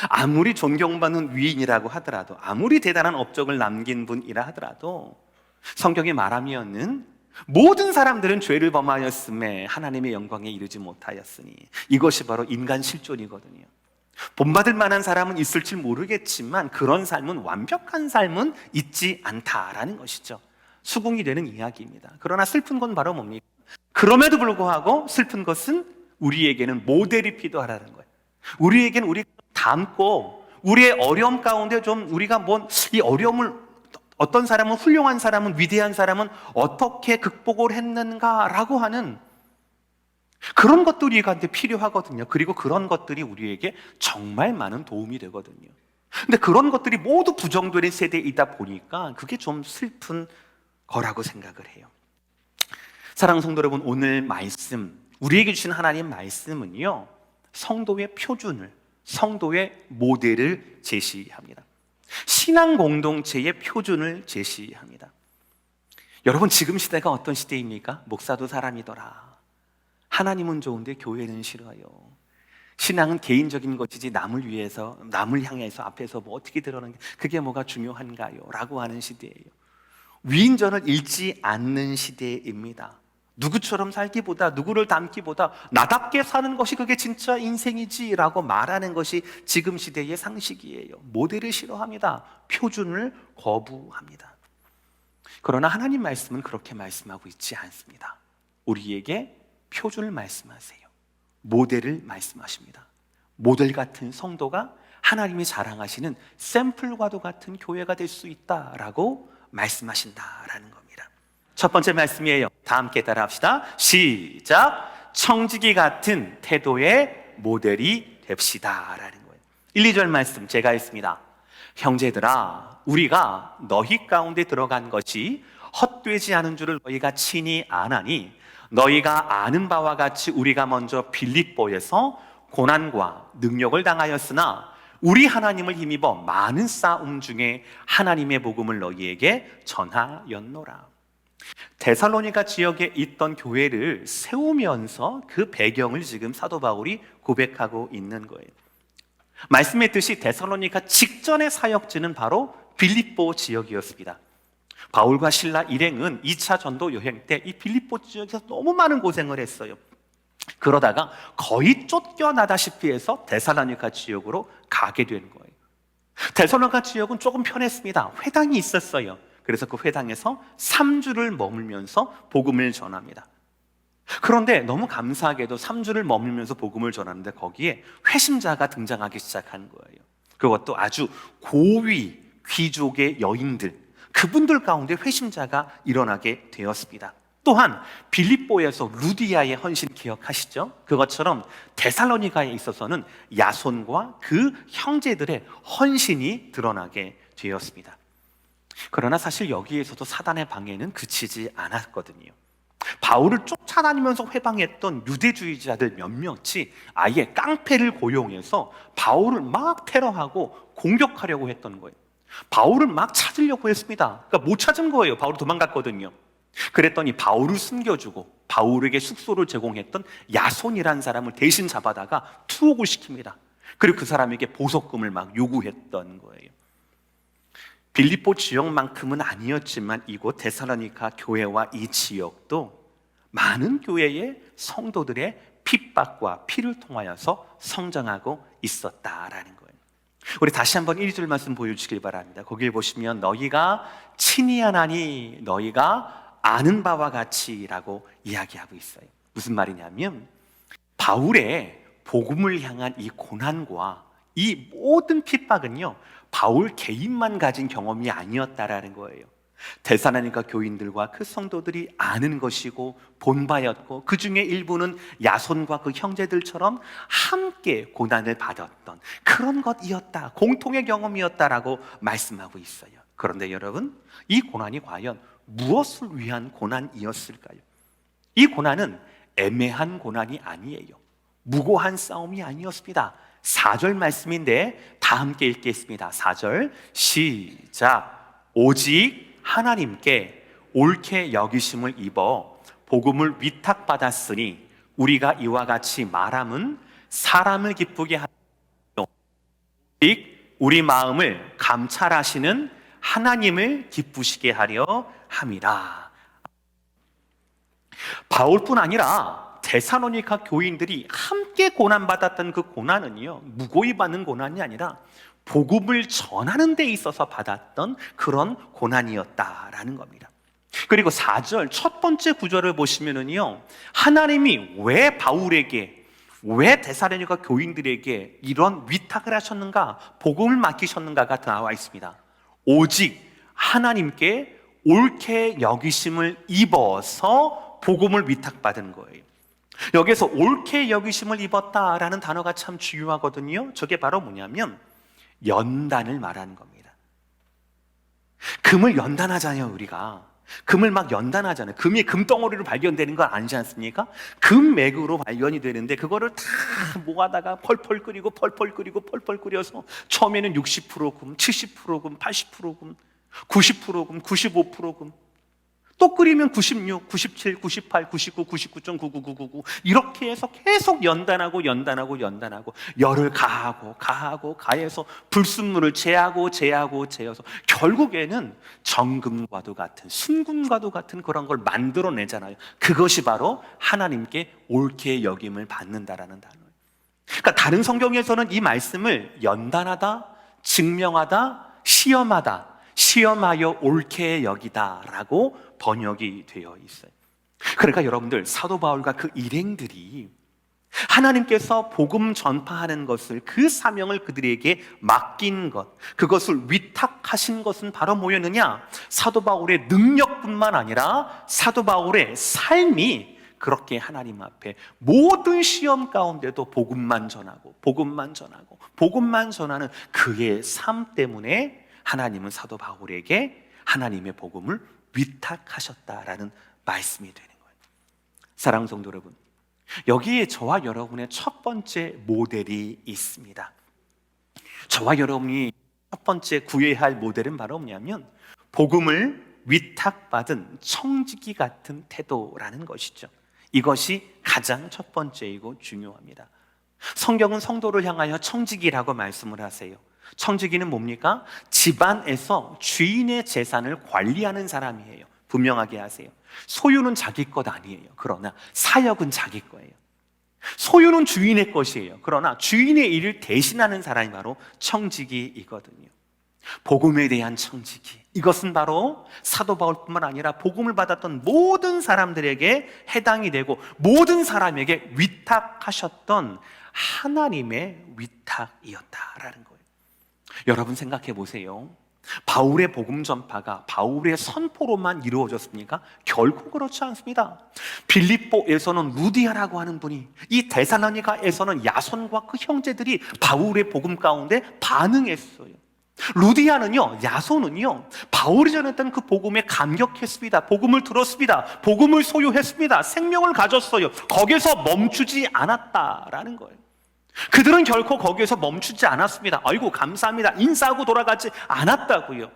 아무리 존경받는 위인이라고 하더라도, 아무리 대단한 업적을 남긴 분이라 하더라도 성경에 말하면은 모든 사람들은 죄를 범하였음에 하나님의 영광에 이르지 못하였으니, 이것이 바로 인간 실존이거든요. 본받을 만한 사람은 있을지 모르겠지만 그런 삶은, 완벽한 삶은 있지 않다라는 것이죠. 수긍이 되는 이야기입니다. 그러나 슬픈 건 바로 뭡니까? 그럼에도 불구하고 슬픈 것은 우리에게는 모델이 필요하다는 거예요. 우리에게는 우리가 닮고, 우리의 어려움 가운데 좀 우리가 이 어려움을, 어떤 사람은, 훌륭한 사람은, 위대한 사람은 어떻게 극복을 했는가라고 하는 그런 것들이 우리한테 필요하거든요. 그리고 그런 것들이 우리에게 정말 많은 도움이 되거든요. 근데 그런 것들이 모두 부정되는 세대이다 보니까 그게 좀 슬픈 거라고 생각을 해요. 사랑하는 성도 여러분, 오늘 말씀, 우리에게 주신 하나님 말씀은요, 성도의 표준을, 성도의 모델을 제시합니다. 신앙 공동체의 표준을 제시합니다. 여러분, 지금 시대가 어떤 시대입니까? 목사도 사람이더라. 하나님은 좋은데 교회는 싫어요. 신앙은 개인적인 것이지 남을 위해서, 남을 향해서 앞에서 뭐 어떻게 드러나는 게 그게 뭐가 중요한가요? 라고 하는 시대예요. 위인전을 잃지 않는 시대입니다. 누구처럼 살기보다, 누구를 닮기보다 나답게 사는 것이 그게 진짜 인생이지라고 말하는 것이 지금 시대의 상식이에요. 모델을 싫어합니다. 표준을 거부합니다. 그러나 하나님 말씀은 그렇게 말씀하고 있지 않습니다. 우리에게 표준을 말씀하세요. 모델을 말씀하십니다. 모델 같은 성도가 하나님이 자랑하시는 샘플과도 같은 교회가 될 수 있다라고 말씀하신다라는 겁니다. 첫 번째 말씀이에요. 다 함께 따라합시다. 시작. 청지기 같은 태도의 모델이 됩시다라는 거예요. 1, 2절 말씀 제가 했습니다. 형제들아, 우리가 너희 가운데 들어간 것이 헛되지 않은 줄을 너희가 친히 아나니, 너희가 아는 바와 같이 우리가 먼저 빌립보에서 고난과 능력을 당하였으나 우리 하나님을 힘입어 많은 싸움 중에 하나님의 복음을 너희에게 전하였노라. 데살로니가 지역에 있던 교회를 세우면서 그 배경을 지금 사도 바울이 고백하고 있는 거예요. 말씀의 뜻이 데살로니가 직전의 사역지는 바로 빌립보 지역이었습니다. 바울과 실라 일행은 2차 전도 여행 때 이 빌립보 지역에서 너무 많은 고생을 했어요. 그러다가 거의 쫓겨나다시피 해서 데살로니가 지역으로 가게 된 거예요. 데살로니가 지역은 조금 편했습니다. 회당이 있었어요. 그래서 그 회당에서 3주를 머물면서 복음을 전합니다. 그런데 너무 감사하게도 3주를 머물면서 복음을 전하는데 거기에 회심자가 등장하기 시작한 거예요. 그것도 아주 고위 귀족의 여인들, 그분들 가운데 회심자가 일어나게 되었습니다. 또한 빌립보에서 루디아의 헌신 기억하시죠? 그것처럼 데살로니가에 있어서는 야손과 그 형제들의 헌신이 드러나게 되었습니다. 그러나 사실 여기에서도 사단의 방해는 그치지 않았거든요. 바울을 쫓아다니면서 회방했던 유대주의자들 몇몇이 아예 깡패를 고용해서 바울을 막 테러하고 공격하려고 했던 거예요. 바울을 막 찾으려고 했습니다. 그러니까 못 찾은 거예요. 바울이 도망갔거든요. 그랬더니 바울을 숨겨주고 바울에게 숙소를 제공했던 야손이라는 사람을 대신 잡아다가 투옥을 시킵니다. 그리고 그 사람에게 보석금을 막 요구했던 거예요. 빌립보 지역만큼은 아니었지만 이곳 데살로니가 교회와 이 지역도 많은 교회의 성도들의 핍박과 피를 통하여서 성장하고 있었다라는 거예요. 우리 다시 한번 1절 말씀 보여주시길 바랍니다. 거기를 보시면 너희가 친히 아나니 너희가 아는 바와 같이라고 이야기하고 있어요. 무슨 말이냐면 바울의 복음을 향한 이 고난과 이 모든 핍박은요, 바울 개인만 가진 경험이 아니었다라는 거예요. 데살로니가 교인들과 그 성도들이 아는 것이고 본바였고, 그 중에 일부는 야손과 그 형제들처럼 함께 고난을 받았던 그런 것이었다, 공통의 경험이었다라고 말씀하고 있어요. 그런데 여러분, 이 고난이 과연 무엇을 위한 고난이었을까요? 이 고난은 애매한 고난이 아니에요. 무고한 싸움이 아니었습니다. 4절 말씀인데 다 함께 읽겠습니다. 4절 시작. 오직 하나님께 옳게 여기심을 입어 복음을 위탁받았으니 우리가 이와 같이 말함은 사람을 기쁘게 하며 우리 마음을 감찰하시는 하나님을 기쁘시게 하려 함이라. 바울뿐 아니라 데살로니가 교인들이 함께 고난받았던 그 고난은요, 무고히 받는 고난이 아니라 복음을 전하는 데 있어서 받았던 그런 고난이었다라는 겁니다. 그리고 4절 첫 번째 구절을 보시면은요, 하나님이 왜 바울에게, 왜 데살로니가 교인들에게 이런 위탁을 하셨는가, 복음을 맡기셨는가가 나와 있습니다. 오직 하나님께 옳게 여기심을 입어서 복음을 위탁받은 거예요. 여기서 옳게 여기심을 입었다라는 단어가 참 중요하거든요. 저게 바로 뭐냐면 연단을 말하는 겁니다. 금을 연단하잖아요. 우리가 금을 막 연단하잖아요. 금이 금덩어리로 발견되는 건 아니지 않습니까? 금맥으로 발견이 되는데 그거를 다 모아다가 펄펄 끓이고 펄펄 끓이고 펄펄 끓여서 처음에는 60% 금, 70% 금, 80% 금, 90% 금, 95% 금, 또 끓이면 96, 97, 98, 99, 99.99999 이렇게 해서 계속 연단하고 열을 가해서 불순물을 제어서 결국에는 정금과도 같은, 순금과도 같은 그런 걸 만들어내잖아요. 그것이 바로 하나님께 옳게 여김을 받는다라는 단어예요. 그러니까 다른 성경에서는 이 말씀을 연단하다, 증명하다, 시험하여 옳게 여기다라고 번역이 되어 있어요. 그러니까 여러분들, 사도 바울과 그 일행들이 하나님께서 복음 전파하는 것을, 그 사명을 그들에게 맡긴 것, 그것을 위탁하신 것은 바로 뭐였느냐? 사도 바울의 능력뿐만 아니라 사도 바울의 삶이 그렇게 하나님 앞에 모든 시험 가운데도 복음만 전하는 그의 삶 때문에 하나님은 사도 바울에게 하나님의 복음을 위탁하셨다라는 말씀이 되는 거예요. 사랑하는 성도 여러분, 여기에 저와 여러분의 첫 번째 모델이 있습니다. 저와 여러분이 첫 번째 구해야 할 모델은 바로 뭐냐면 복음을 위탁받은 청지기 같은 태도라는 것이죠. 이것이 가장 첫 번째이고 중요합니다. 성경은 성도를 향하여 청지기라고 말씀을 하세요. 청지기는 뭡니까? 집안에서 주인의 재산을 관리하는 사람이에요. 분명하게 하세요. 소유는 자기 것 아니에요. 그러나 사역은 자기 거예요. 소유는 주인의 것이에요. 그러나 주인의 일을 대신하는 사람이 바로 청지기이거든요. 복음에 대한 청지기, 이것은 바로 사도 바울뿐만 아니라 복음을 받았던 모든 사람들에게 해당이 되고 모든 사람에게 위탁하셨던 하나님의 위탁이었다라는 거예요. 여러분 생각해 보세요. 바울의 복음 전파가 바울의 선포로만 이루어졌습니까? 결코 그렇지 않습니다. 빌립보에서는 루디아라고 하는 분이, 이 데살로니가에서는 야손과 그 형제들이 바울의 복음 가운데 반응했어요. 루디아는요, 야손은요, 바울이 전했던 그 복음에 감격했습니다. 복음을 들었습니다. 복음을 소유했습니다. 생명을 가졌어요. 거기서 멈추지 않았다라는 거예요. 그들은 결코 거기에서 멈추지 않았습니다. 아이고 감사합니다, 인사하고 돌아가지 않았다고요.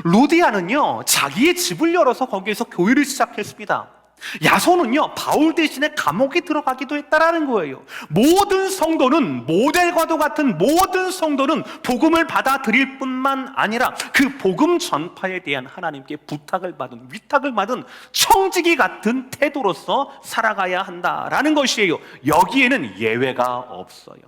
루디아는요, 자기의 집을 열어서 거기에서 교회를 시작했습니다. 야손은요, 바울 대신에 감옥에 들어가기도 했다라는 거예요. 모든 성도는, 모델과도 같은 모든 성도는 복음을 받아들일 뿐만 아니라 그 복음 전파에 대한 하나님께 위탁을 받은 청지기 같은 태도로서 살아가야 한다라는 것이에요. 여기에는 예외가 없어요.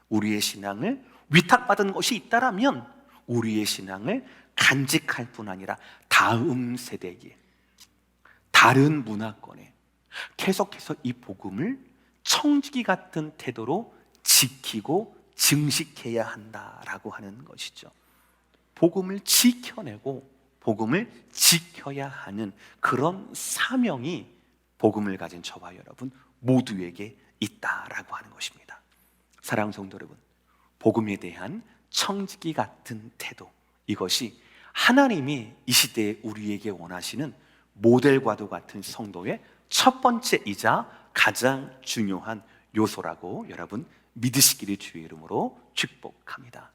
우리의 신앙을 위탁받은 것이 있다라면 우리의 신앙을 간직할 뿐 아니라 다음 세대에, 다른 문화권에 계속해서 이 복음을 청지기 같은 태도로 지키고 증식해야 한다라고 하는 것이죠. 복음을 지켜내고 복음을 지켜야 하는 그런 사명이 복음을 가진 저와 여러분 모두에게 있다라고 하는 것입니다. 사랑하는 성도 여러분, 복음에 대한 청지기 같은 태도, 이것이 하나님이 이 시대에 우리에게 원하시는 모델과도 같은 성도의 첫 번째이자 가장 중요한 요소라고 여러분 믿으시기를 주의 이름으로 축복합니다.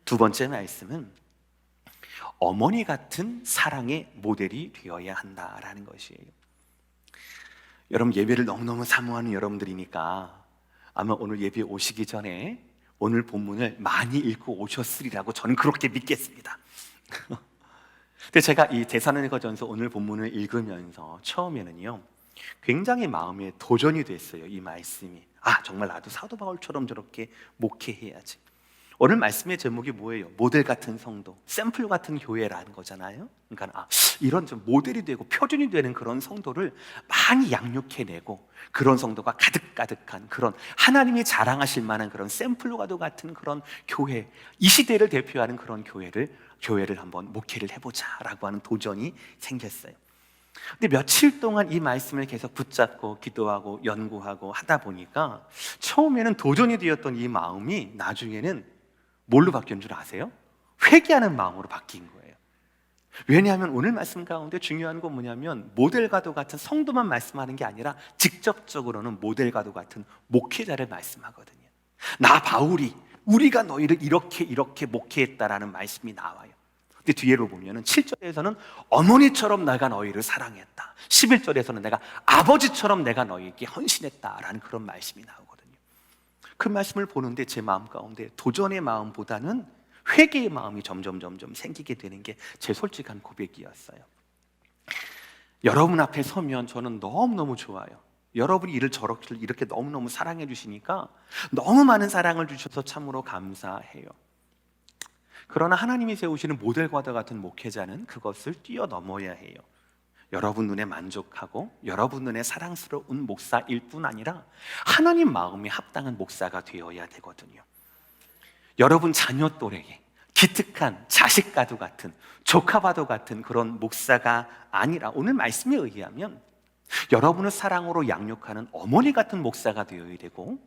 두 번째 말씀은 어머니 같은 사랑의 모델이 되어야 한다라는 것이에요. 여러분 예배를 너무너무 사모하는 여러분들이니까 아마 오늘 예배 오시기 전에 오늘 본문을 많이 읽고 오셨으리라고 저는 그렇게 믿겠습니다. 근데 제가 이 데살로니가전서 오늘 본문을 읽으면서 처음에는요, 굉장히 마음에 도전이 됐어요. 이 말씀이 정말 나도 사도 바울처럼 저렇게 목회해야지. 오늘 말씀의 제목이 뭐예요? 모델 같은 성도, 샘플 같은 교회라는 거잖아요. 그러니까 이런 좀 모델이 되고 표준이 되는 그런 성도를 많이 양육해내고, 그런 성도가 가득가득한 그런 하나님이 자랑하실 만한 그런 샘플과도 같은 그런 교회, 이 시대를 대표하는 그런 교회를 한번 목회를 해보자라고 하는 도전이 생겼어요. 근데 며칠 동안 이 말씀을 계속 붙잡고 기도하고 연구하고 하다 보니까 처음에는 도전이 되었던 이 마음이 나중에는 뭘로 바뀐 줄 아세요? 회개하는 마음으로 바뀐 거예요. 왜냐하면 오늘 말씀 가운데 중요한 건 뭐냐면, 모델과도 같은 성도만 말씀하는 게 아니라 직접적으로는 모델과도 같은 목회자를 말씀하거든요. 나 바울이, 우리가 너희를 이렇게 목회했다라는 말씀이 나와요. 근데 뒤에로 보면은 7절에서는 어머니처럼 내가 너희를 사랑했다, 11절에서는 내가 아버지처럼 내가 너희에게 헌신했다라는 그런 말씀이 나오거든요. 그 말씀을 보는데 제 마음 가운데 도전의 마음보다는 회개의 마음이 점점 생기게 되는 게 제 솔직한 고백이었어요. 여러분 앞에 서면 저는 너무너무 좋아요. 여러분이 이렇게 너무너무 사랑해 주시니까 너무 많은 사랑을 주셔서 참으로 감사해요. 그러나 하나님이 세우시는 모델과도 같은 목회자는 그것을 뛰어넘어야 해요. 여러분 눈에 만족하고 여러분 눈에 사랑스러운 목사일 뿐 아니라 하나님 마음에 합당한 목사가 되어야 되거든요. 여러분 자녀 또래에 기특한 자식과도 같은, 조카와도 같은 그런 목사가 아니라 오늘 말씀에 의하면 여러분을 사랑으로 양육하는 어머니 같은 목사가 되어야 되고,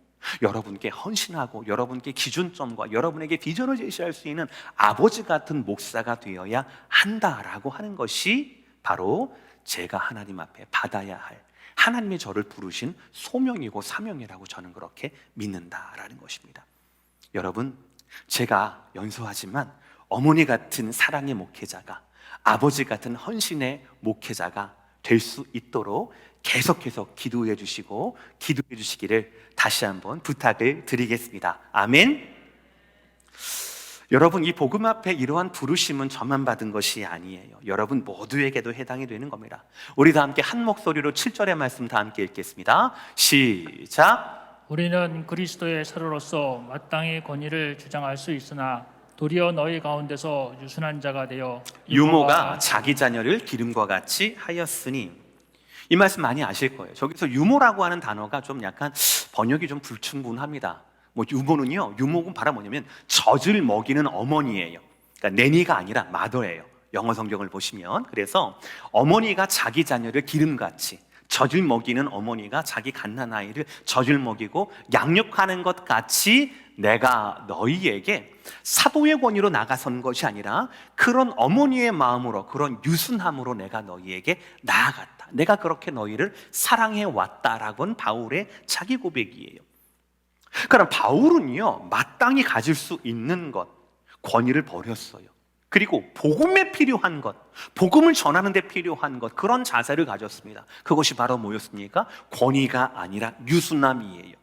여러분께 헌신하고 여러분께 기준점과 여러분에게 비전을 제시할 수 있는 아버지 같은 목사가 되어야 한다라고 하는 것이 바로 제가 하나님 앞에 받아야 할, 하나님이 저를 부르신 소명이고 사명이라고 저는 그렇게 믿는다라는 것입니다. 여러분, 제가 연소하지만 어머니 같은 사랑의 목회자가, 아버지 같은 헌신의 목회자가 될 수 있도록 계속해서 기도해 주시고 기도해 주시기를 다시 한번 부탁을 드리겠습니다. 아멘. 여러분, 이 복음 앞에 이러한 부르심은 저만 받은 것이 아니에요. 여러분 모두에게도 해당이 되는 겁니다. 우리 다 함께 한 목소리로 7절의 말씀 다 함께 읽겠습니다. 시작. 우리는 그리스도의 서로로서 마땅히 권위를 주장할 수 있으나 도리어 너희 가운데서 유순한 자가 되어 유모가 자기 자녀를 기름과 같이 하였으니. 이 말씀 많이 아실 거예요. 저기서 유모라고 하는 단어가 좀 약간 번역이 좀 불충분합니다. 유모는 바로 뭐냐면 젖을 먹이는 어머니예요. 그러니까 내니가 아니라 마더예요. 영어 성경을 보시면. 그래서 어머니가 자기 자녀를 기름같이, 젖을 먹이는 어머니가 자기 갓난아이를 젖을 먹이고 양육하는 것 같이 내가 너희에게 사도의 권위로 나가선 것이 아니라 그런 어머니의 마음으로, 그런 유순함으로 내가 너희에게 나아갔다. 내가 그렇게 너희를 사랑해 왔다라고는 바울의 자기 고백이에요. 그럼 바울은요, 마땅히 가질 수 있는 것, 권위를 버렸어요. 그리고 복음에 필요한 것, 복음을 전하는 데 필요한 것, 그런 자세를 가졌습니다. 그것이 바로 뭐였습니까? 권위가 아니라 유순함이에요.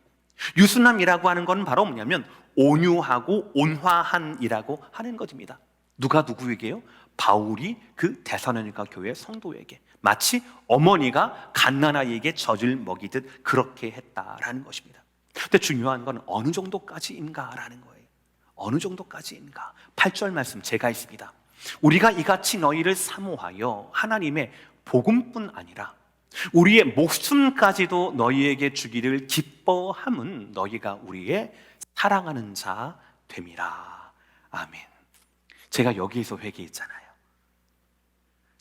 유순함이라고 하는 건 바로 뭐냐면 온유하고 온화한이라고 하는 것입니다. 누가 누구에게요? 바울이 그 데살로니가 교회 성도에게, 마치 어머니가 갓난아이에게 젖을 먹이듯 그렇게 했다라는 것입니다. 근데 중요한 건 어느 정도까지인가라는 거예요. 어느 정도까지인가? 8절 말씀 제가 있습니다. 우리가 이같이 너희를 사모하여 하나님의 복음뿐 아니라 우리의 목숨까지도 너희에게 주기를 기뻐함은 너희가 우리의 사랑하는 자 됨이라. 아멘. 제가 여기에서 회개했잖아요.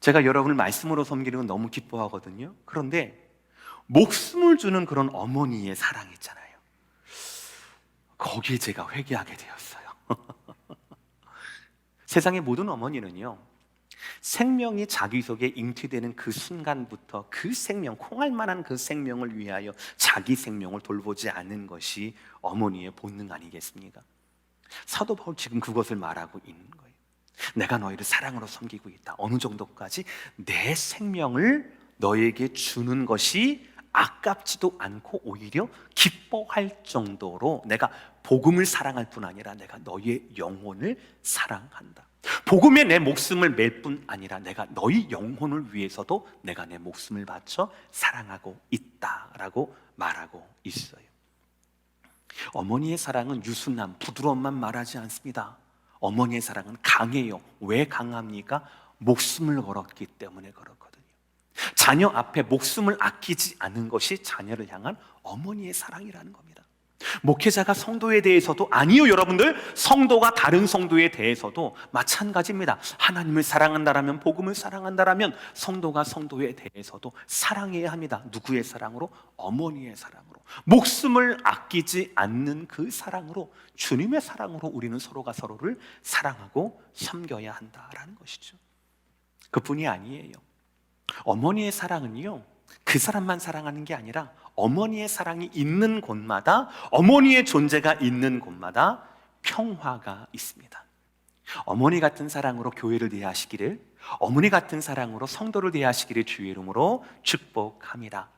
제가 여러분을 말씀으로 섬기는 건 너무 기뻐하거든요. 그런데 목숨을 주는 그런 어머니의 사랑 있잖아요. 거기에 제가 회개하게 되었어요. 세상의 모든 어머니는요, 생명이 자기 속에 잉태되는 그 순간부터 그 생명, 콩알만한 그 생명을 위하여 자기 생명을 돌보지 않는 것이 어머니의 본능 아니겠습니까? 사도 바울 지금 그것을 말하고 있는 거예요. 내가 너희를 사랑으로 섬기고 있다. 어느 정도까지? 내 생명을 너에게 주는 것이 아깝지도 않고 오히려 기뻐할 정도로 내가 복음을 사랑할 뿐 아니라 내가 너희의 영혼을 사랑한다. 복음에 내 목숨을 맬 뿐 아니라 내가 너희 영혼을 위해서도 내가 내 목숨을 바쳐 사랑하고 있다라고 말하고 있어요. 어머니의 사랑은 유순함, 부드러움만 말하지 않습니다. 어머니의 사랑은 강해요. 왜 강합니까? 목숨을 걸었기 때문에 그렇거든요. 자녀 앞에 목숨을 아끼지 않은 것이 자녀를 향한 어머니의 사랑이라는 겁니다. 목회자가 성도에 대해서도 아니요, 여러분들, 성도가 다른 성도에 대해서도 마찬가지입니다. 하나님을 사랑한다라면, 복음을 사랑한다라면 성도가 성도에 대해서도 사랑해야 합니다. 누구의 사랑으로? 어머니의 사랑으로. 목숨을 아끼지 않는 그 사랑으로, 주님의 사랑으로 우리는 서로가 서로를 사랑하고 섬겨야 한다라는 것이죠. 그뿐이 아니에요. 어머니의 사랑은요, 그 사람만 사랑하는 게 아니라 어머니의 사랑이 있는 곳마다, 어머니의 존재가 있는 곳마다 평화가 있습니다. 어머니 같은 사랑으로 교회를 대하시기를, 어머니 같은 사랑으로 성도를 대하시기를 주의 이름으로 축복합니다.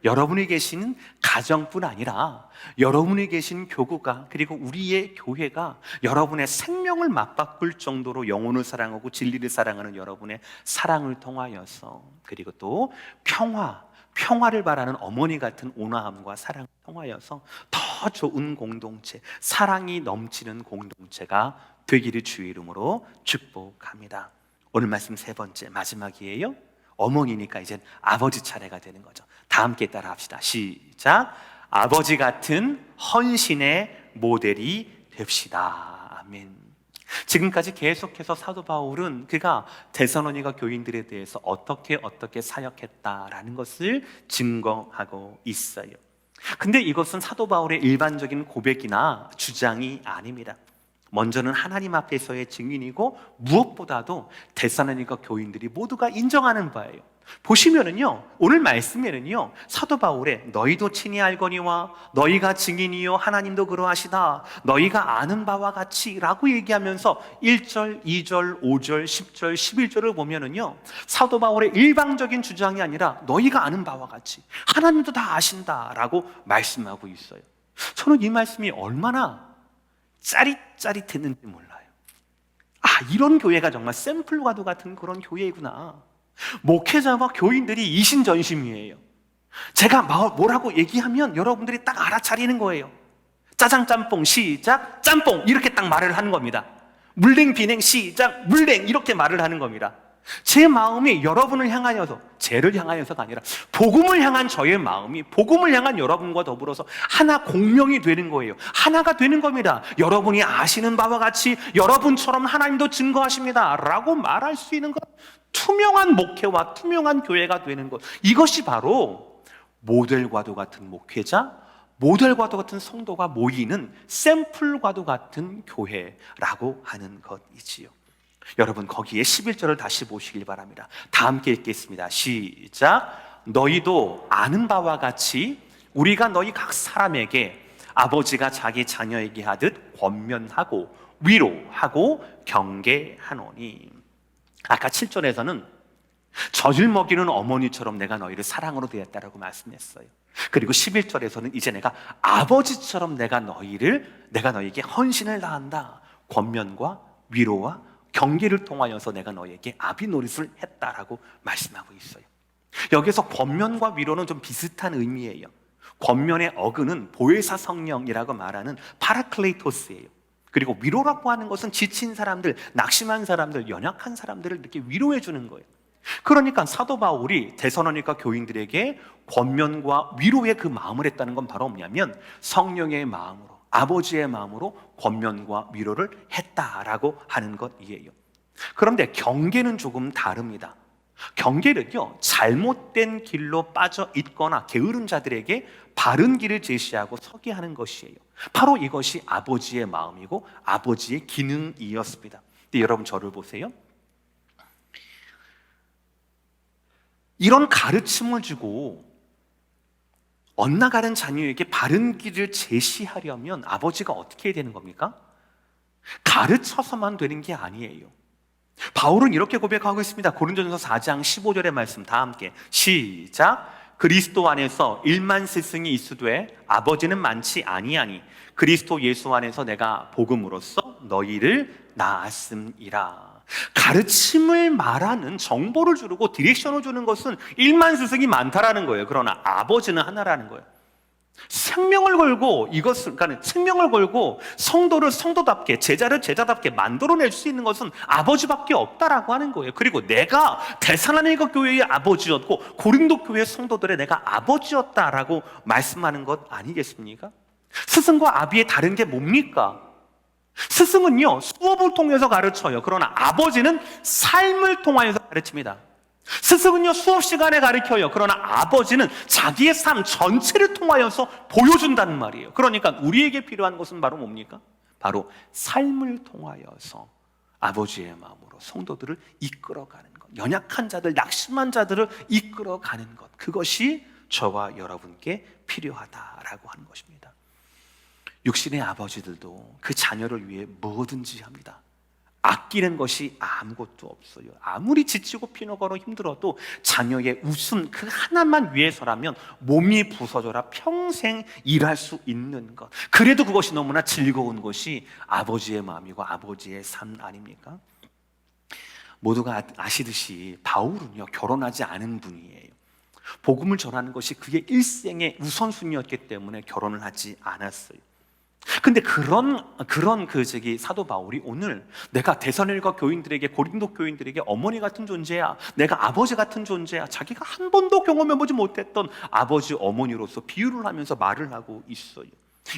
여러분이 계시는 가정뿐 아니라 여러분이 계신 교구가, 그리고 우리의 교회가 여러분의 생명을 맞바꿀 정도로 영혼을 사랑하고 진리를 사랑하는 여러분의 사랑을 통하여서, 그리고 또 평화를 바라는 어머니 같은 온화함과 사랑을 통하여서 더 좋은 공동체, 사랑이 넘치는 공동체가 되기를 주의 이름으로 축복합니다. 오늘 말씀 세 번째, 마지막이에요. 어머니니까 이젠 아버지 차례가 되는 거죠. 다 함께 따라 합시다. 시작. 아버지 같은 헌신의 모델이 됩시다. 아멘. 지금까지 계속해서 사도 바울은 그가 데살로니가 교인들에 대해서 어떻게 사역했다라는 것을 증거하고 있어요. 근데 이것은 사도 바울의 일반적인 고백이나 주장이 아닙니다. 먼저는 하나님 앞에서의 증인이고, 무엇보다도 데살로니가 교인들이 모두가 인정하는 바예요. 보시면은요, 오늘 말씀에는요, 사도 바울의 너희도 친히 알거니와 너희가 증인이요 하나님도 그러하시다, 너희가 아는 바와 같이 라고 얘기하면서 1절, 2절, 5절, 10절, 11절을 보면은요, 사도 바울의 일방적인 주장이 아니라 너희가 아는 바와 같이 하나님도 다 아신다 라고 말씀하고 있어요. 저는 이 말씀이 얼마나 짜릿짜릿했는지 몰라요. 이런 교회가 정말 샘플과도 같은 그런 교회구나. 목회자와 교인들이 이신전심이에요. 제가 뭐라고 얘기하면 여러분들이 딱 알아차리는 거예요. 짜장 짬뽕 시작, 짬뽕 이렇게 딱 말을 하는 겁니다. 물냉 비냉 시작, 물냉 이렇게 말을 하는 겁니다. 제 마음이 여러분을 향하여서, 쟤를 향하여서가 아니라 복음을 향한 저의 마음이 복음을 향한 여러분과 더불어서 하나 공명이 되는 거예요. 하나가 되는 겁니다. 여러분이 아시는 바와 같이 여러분처럼 하나님도 증거하십니다 라고 말할 수 있는 것, 투명한 목회와 투명한 교회가 되는 것, 이것이 바로 모델과도 같은 목회자, 모델과도 같은 성도가 모이는 샘플과도 같은 교회라고 하는 것이지요. 여러분, 거기에 11절을 다시 보시길 바랍니다. 다 함께 읽겠습니다. 시작. 너희도 아는 바와 같이 우리가 너희 각 사람에게 아버지가 자기 자녀에게 하듯 권면하고 위로하고 경계하노니. 아까 7절에서는 젖을 먹이는 어머니처럼 내가 너희를 사랑으로 대했다라고 말씀했어요. 그리고 11절에서는 이제 내가 아버지처럼 내가 너희에게 헌신을 다한다, 권면과 위로와 경계를 통하여서 내가 너희에게 아비 노릇을 했다라고 말씀하고 있어요. 여기서 권면과 위로는 좀 비슷한 의미예요. 권면의 어근은 보혜사 성령이라고 말하는 파라클레이토스예요. 그리고 위로라고 하는 것은 지친 사람들, 낙심한 사람들, 연약한 사람들을 이렇게 위로해 주는 거예요. 그러니까 사도 바울이 데살로니가 교인들에게 권면과 위로의 그 마음을 했다는 건 바로 뭐냐면 성령의 마음으로, 아버지의 마음으로 권면과 위로를 했다라고 하는 것이에요. 그런데 경계는 조금 다릅니다. 경계는요, 잘못된 길로 빠져 있거나 게으른 자들에게 바른 길을 제시하고 서게 하는 것이에요. 바로 이것이 아버지의 마음이고 아버지의 기능이었습니다. 근데 여러분, 저를 보세요. 이런 가르침을 주고 엇나가는 자녀에게 바른 길을 제시하려면 아버지가 어떻게 해야 되는 겁니까? 가르쳐서만 되는 게 아니에요. 바울은 이렇게 고백하고 있습니다. 고린도전서 4장 15절의 말씀 다 함께 시작. 그리스도 안에서 1만 스승이 있으되 아버지는 많지 아니하니 그리스도 예수 안에서 내가 복음으로써 너희를 낳았음이라. 가르침을 말하는, 정보를 주고 디렉션을 주는 것은 1만 스승이 많다라는 거예요. 그러나 아버지는 하나라는 거예요. 생명을 걸고 그러니까 생명을 걸고 성도를 성도답게, 제자를 제자답게 만들어낼 수 있는 것은 아버지밖에 없다라고 하는 거예요. 그리고 내가 데살로니가 교회의 아버지였고 고린도 교회 성도들의 내가 아버지였다라고 말씀하는 것 아니겠습니까? 스승과 아비의 다른 게 뭡니까? 스승은요, 수업을 통해서 가르쳐요. 그러나 아버지는 삶을 통하여서 가르칩니다. 스승은요, 수업 시간에 가르쳐요. 그러나 아버지는 자기의 삶 전체를 통하여서 보여준다는 말이에요. 그러니까 우리에게 필요한 것은 바로 뭡니까? 바로 삶을 통하여서 아버지의 마음으로 성도들을 이끌어가는 것, 연약한 자들, 낙심한 자들을 이끌어가는 것, 그것이 저와 여러분께 필요하다라고 하는 것입니다. 육신의 아버지들도 그 자녀를 위해 뭐든지 합니다. 아끼는 것이 아무것도 없어요. 아무리 지치고 피너거로 힘들어도 자녀의 웃음 그 하나만 위해서라면 몸이 부서져라 평생 일할 수 있는 것, 그래도 그것이 너무나 즐거운 것이 아버지의 마음이고 아버지의 삶 아닙니까? 모두가 아시듯이 바울은요, 결혼하지 않은 분이에요. 복음을 전하는 것이 그의 일생의 우선순위였기 때문에 결혼을 하지 않았어요. 근데 그런 사도 바울이 오늘 내가 데살로니가 교인들에게, 고린도 교인들에게 어머니 같은 존재야, 내가 아버지 같은 존재야, 자기가 한 번도 경험해보지 못했던 아버지 어머니로서 비유를 하면서 말을 하고 있어요.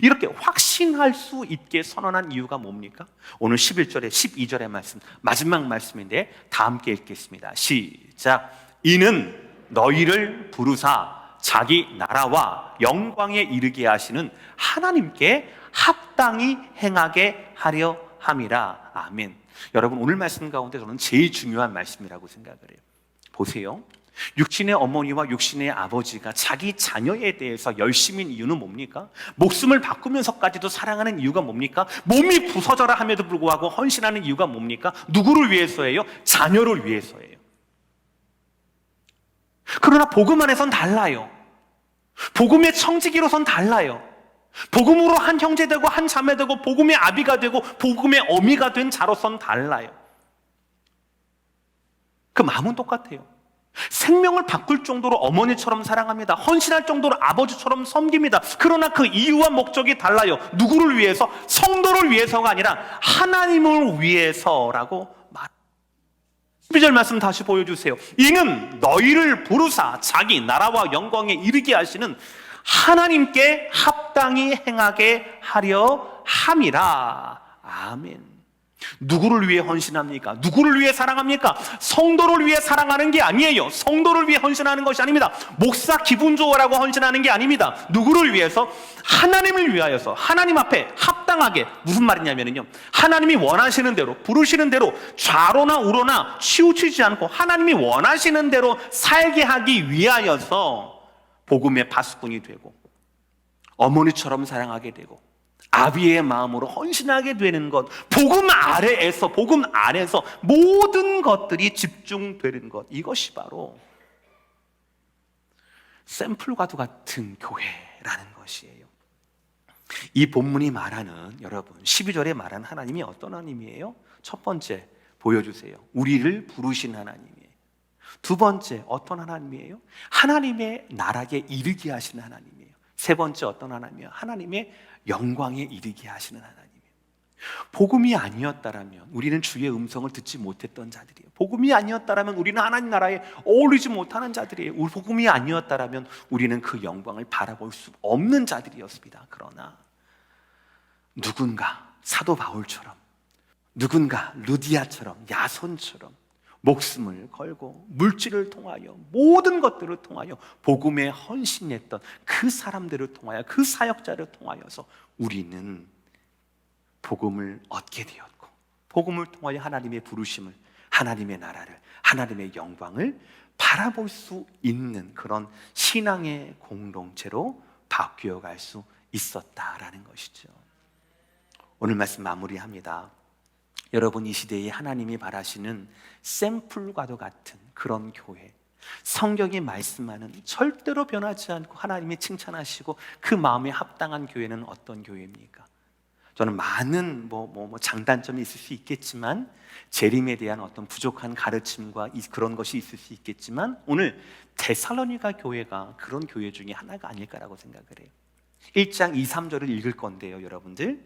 이렇게 확신할 수 있게 선언한 이유가 뭡니까? 오늘 11절에 12절의 말씀, 마지막 말씀인데 다 함께 읽겠습니다. 시작. 이는 너희를 부르사 자기 나라와 영광에 이르게 하시는 하나님께 합당히 행하게 하려 함이라. 아멘. 여러분, 오늘 말씀 가운데 저는 제일 중요한 말씀이라고 생각을 해요. 보세요. 육신의 어머니와 육신의 아버지가 자기 자녀에 대해서 열심인 이유는 뭡니까? 목숨을 바꾸면서까지도 사랑하는 이유가 뭡니까? 몸이 부서져라 함에도 불구하고 헌신하는 이유가 뭡니까? 누구를 위해서예요? 자녀를 위해서예요. 그러나 복음 안에선 달라요. 복음의 청지기로선 달라요. 복음으로 한 형제 되고 한 자매 되고 복음의 아비가 되고 복음의 어미가 된 자로선 달라요. 그 마음은 똑같아요. 생명을 바꿀 정도로 어머니처럼 사랑합니다. 헌신할 정도로 아버지처럼 섬깁니다. 그러나 그 이유와 목적이 달라요. 누구를 위해서? 성도를 위해서가 아니라 하나님을 위해서라고 말합니다. 12절 말씀 다시 보여주세요. 이는 너희를 부르사 자기 나라와 영광에 이르게 하시는 하나님께 합당히 행하게 하려 함이라. 아멘. 누구를 위해 헌신합니까? 누구를 위해 사랑합니까? 성도를 위해 사랑하는 게 아니에요. 성도를 위해 헌신하는 것이 아닙니다. 목사 기분 좋으라고 헌신하는 게 아닙니다. 누구를 위해서? 하나님을 위하여서, 하나님 앞에 합당하게. 무슨 말이냐면요, 하나님이 원하시는 대로, 부르시는 대로 좌로나 우로나 치우치지 않고 하나님이 원하시는 대로 살게 하기 위하여서 복음의 파수꾼이 되고 어머니처럼 사랑하게 되고 아비의 마음으로 헌신하게 되는 것, 복음 아래에서, 복음 안에서 모든 것들이 집중되는 것, 이것이 바로 샘플과도 같은 교회라는 것이에요. 이 본문이 말하는, 여러분 12절에 말하는 하나님이 어떤 하나님이에요? 첫 번째, 보여주세요. 우리를 부르신 하나님이에요. 두 번째, 어떤 하나님이에요? 하나님의 나라에 이르게 하시는 하나님이에요. 세 번째, 어떤 하나님이에요? 하나님의 영광에 이르게 하시는 하나님이에요. 복음이 아니었다라면 우리는 주의 음성을 듣지 못했던 자들이에요. 복음이 아니었다라면 우리는 하나님 나라에 어울리지 못하는 자들이에요. 복음이 아니었다라면 우리는 그 영광을 바라볼 수 없는 자들이었습니다. 그러나 누군가 사도 바울처럼, 누군가 루디아처럼, 야손처럼 목숨을 걸고 물질을 통하여 모든 것들을 통하여 복음에 헌신했던 그 사람들을 통하여, 그 사역자를 통하여서 우리는 복음을 얻게 되었고, 복음을 통하여 하나님의 부르심을, 하나님의 나라를, 하나님의 영광을 바라볼 수 있는 그런 신앙의 공동체로 바뀌어갈 수 있었다라는 것이죠. 오늘 말씀 마무리합니다. 여러분, 이 시대에 하나님이 바라시는 샘플과도 같은 그런 교회, 성경이 말씀하는 절대로 변하지 않고 하나님이 칭찬하시고 그 마음에 합당한 교회는 어떤 교회입니까? 저는 많은 장단점이 있을 수 있겠지만, 재림에 대한 어떤 부족한 가르침과 그런 것이 있을 수 있겠지만, 오늘 데살로니가 교회가 그런 교회 중에 하나가 아닐까라고 생각을 해요. 1장 2, 3절을 읽을 건데요, 여러분들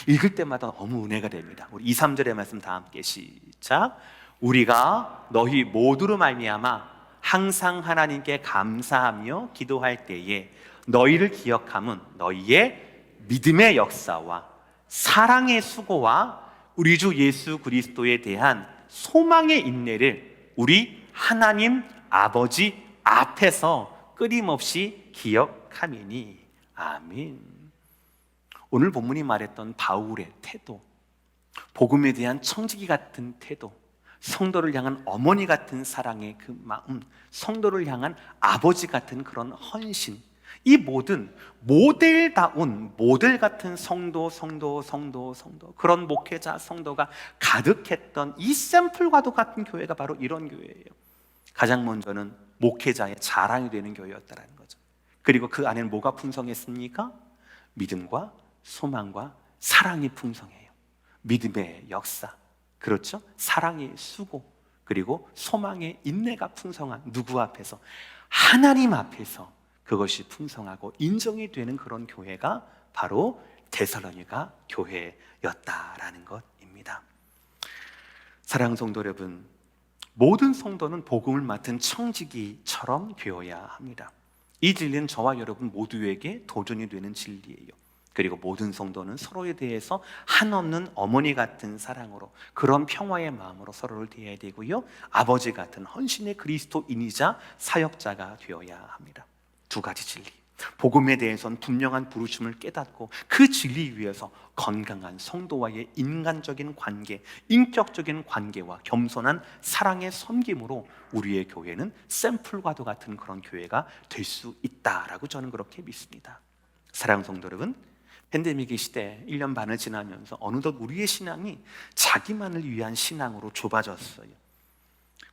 읽을 때마다 너무 은혜가 됩니다. 우리 2, 3절의 말씀 다 함께 시작. 우리가 너희 모두로 말미암아 항상 하나님께 감사하며 기도할 때에 너희를 기억함은 너희의 믿음의 역사와 사랑의 수고와 우리 주 예수 그리스도에 대한 소망의 인내를 우리 하나님 아버지 앞에서 끊임없이 기억함이니. 아멘. 오늘 본문이 말했던 바울의 태도, 복음에 대한 청지기 같은 태도, 성도를 향한 어머니 같은 사랑의 그 마음, 성도를 향한 아버지 같은 그런 헌신, 이 모든 모델다운 모델 같은 성도 그런 목회자 성도가 가득했던 이 샘플과도 같은 교회가 바로 이런 교회예요. 가장 먼저는 목회자의 자랑이 되는 교회였다는 거죠. 그리고 그 안에는 뭐가 풍성했습니까? 믿음과 소망과 사랑이 풍성해요. 믿음의 역사, 그렇죠? 사랑의 수고, 그리고 소망의 인내가 풍성한, 누구 앞에서? 하나님 앞에서 그것이 풍성하고 인정이 되는 그런 교회가 바로 데살로니가 교회였다라는 것입니다. 사랑하는 성도 여러분, 모든 성도는 복음을 맡은 청지기처럼 되어야 합니다. 이 진리는 저와 여러분 모두에게 도전이 되는 진리예요. 그리고 모든 성도는 서로에 대해서 한없는 어머니 같은 사랑으로, 그런 평화의 마음으로 서로를 대해야 되고요, 아버지 같은 헌신의 그리스도인이자 사역자가 되어야 합니다. 두 가지 진리, 복음에 대해서는 분명한 부르심을 깨닫고 그 진리 위에서 건강한 성도와의 인간적인 관계, 인격적인 관계와 겸손한 사랑의 섬김으로 우리의 교회는 샘플과도 같은 그런 교회가 될 수 있다라고 저는 그렇게 믿습니다. 사랑하는 성도 여러분, 팬데믹의 시대 1년 반을 지나면서 어느덧 우리의 신앙이 자기만을 위한 신앙으로 좁아졌어요.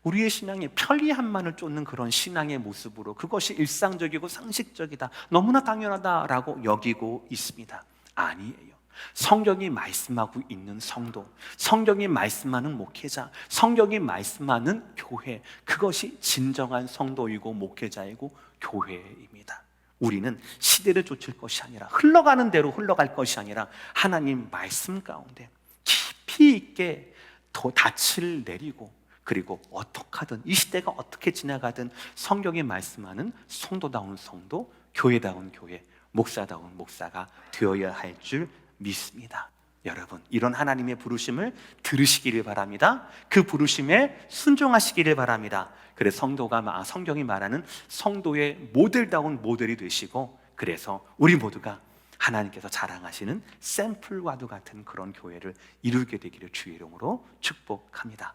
우리의 신앙이 편리함만을 쫓는 그런 신앙의 모습으로, 그것이 일상적이고 상식적이다, 너무나 당연하다라고 여기고 있습니다. 아니에요. 성경이 말씀하고 있는 성도, 성경이 말씀하는 목회자, 성경이 말씀하는 교회, 그것이 진정한 성도이고 목회자이고 교회입니다. 우리는 시대를 쫓을 것이 아니라, 흘러가는 대로 흘러갈 것이 아니라 하나님 말씀 가운데 깊이 있게 더 닻을 내리고, 그리고 어떻게든 이 시대가 어떻게 지나가든 성경이 말씀하는 성도다운 성도, 교회다운 교회, 목사다운 목사가 되어야 할 줄 믿습니다. 여러분, 이런 하나님의 부르심을 들으시기를 바랍니다. 그 부르심에 순종하시기를 바랍니다. 그래서 성경이 말하는 성도의 모델다운 모델이 되시고, 그래서 우리 모두가 하나님께서 자랑하시는 샘플과도 같은 그런 교회를 이루게 되기를 주의 이름으로 축복합니다.